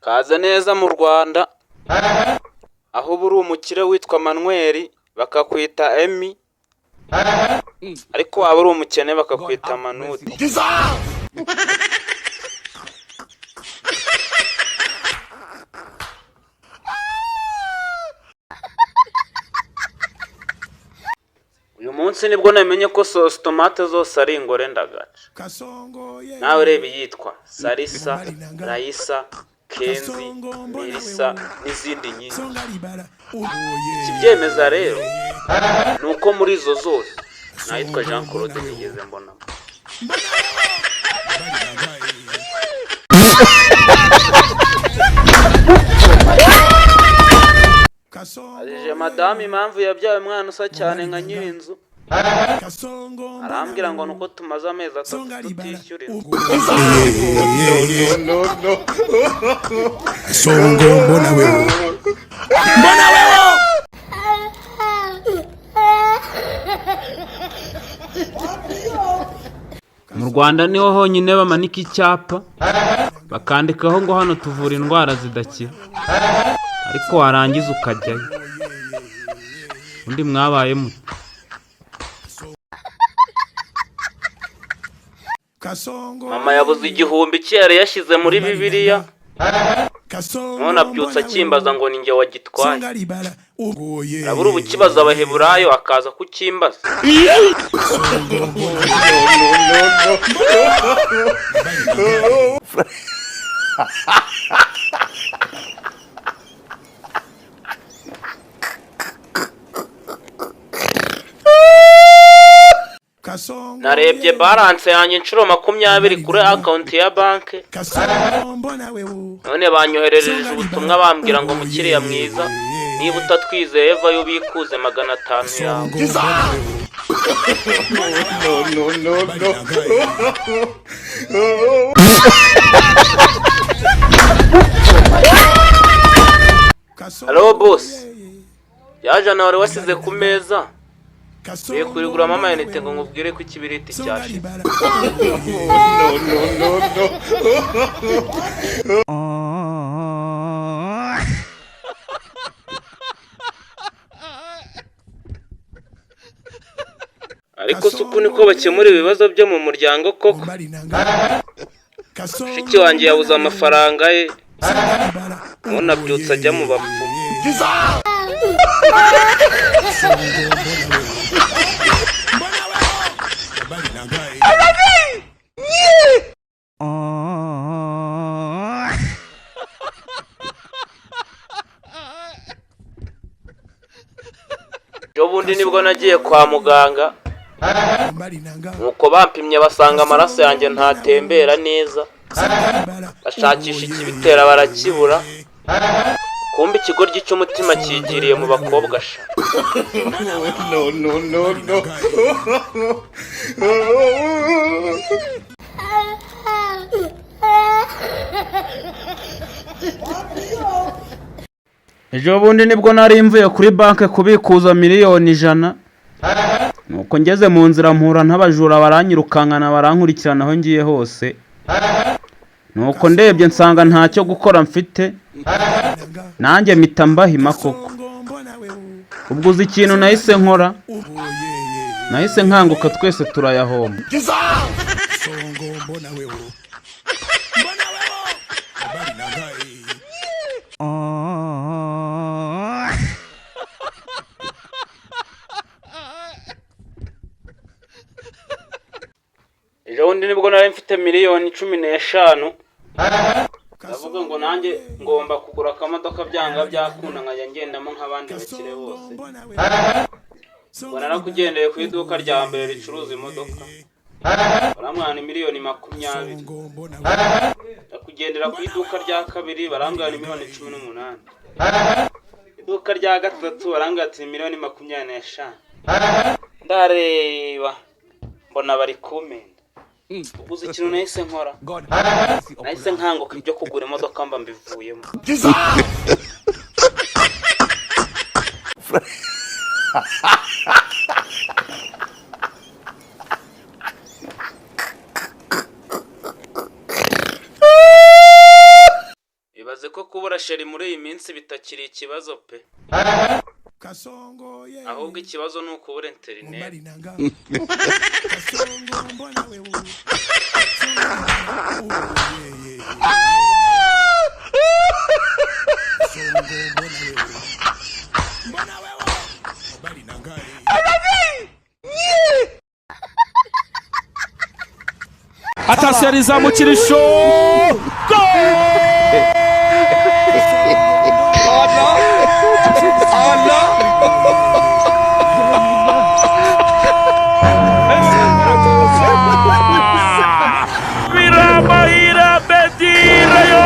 kaze neza mu Rwanda aho buri umukire witwa Manuel bakakwita Emi ariko waba uri umukene bakakwita Manuti. Uyu munsi nibwo namenye ko sauce tomate zose ari ingore ndagaca. Nawe reba yitwa Salisa, Raisa, Kenzi, Melissa n'izindi nyinshi. Ikibyemeza rero nuko muri izo zose nayitwa Jean Claude nigeze mbona. Aje madame impamvu yabyaye umwana usa cyane nka nyirinzu. Arambwira ngo nuko tumaze amezi atatu tutishyurira. Kasongo mbona wewe. Mbona wewe. Mu Rwanda niho honyine bamanika icyapa bakandikaho ngo hano tuvura indwara zidakira, ariko warangiza ukajyayo undi mwabaye muto. Mama yabuze igihumbi cyera yashyize muri Bibiliya, none abyutsa akimbaza ngo ni njye wagitwaye. Arabura ubukibaza Abaheburayo akaza kukimbaza. Narebye balance yanjye inshuro 20 kuri account ya banke, none banyoherereje ubutumwa bambwira ngo mukiriya mwiza, niba utatwizeye vayo bikuze 500 yawe. Hello boss, yaje na wari wasize ku meza. Kurigura mama yanite ngo ngubwire ko ikibiriti cyashize. Ariko suku niko bakemura ibibazo byo mu muryango koko. Shiki wanjye yabuze amafaranga ye, none abyutsa ajya mu bapfumu. Jobundi nibwo nagiye kwa muganga, nuko bampimye basanga amaraso yanjye ntatembera neza, bashakisha ikibitera barakibura, kumbe ikigoryi cy'umutima kigiriye mu bakobwa sha. Ejo bundi nibwo nari mvuye kuri banke kubikuza miliyoni 100, nuko ngeze mu nzira mpura n'abajura baranyirukankana barankurikirana aho ngiye hose, nuko ndebye nsanga ntacyo gukora mfite, nanjye mpita mbahima koko. Ubwo uzi ikintu nahise nkora, nahise nkanguka twese turayahomba. Ejo bundi nibwo nari mfite miliyoni 15, ndavuga ngo nanjye ngomba kugura akamodoka byanga byakunda nkajya ngendamo nk'abandi bakire bose. Ngo narakugendeye ku iduka rya mbere ricuruza imodoka, baramwana miliyoni 20. Ndakugendera ku iduka rya kabiri barambwira miliyoni 18. Iduka rya gatatu barambwira ati miliyoni 25. Ndareba mbona bari kumena. Ubuze ikintu nahise nkora, nahise nkanguka ibyo kugura imodoka mba mbivuyemo. ibaze ko kubura sheri muri iyi minsi bitakiri ikibazo pe, Kasongo ye ahubwo ikibazo ni ukubura interineti. Mbali nanga Kasongo mbona wewe Attention rizamukira isho Biramahira Bedira yo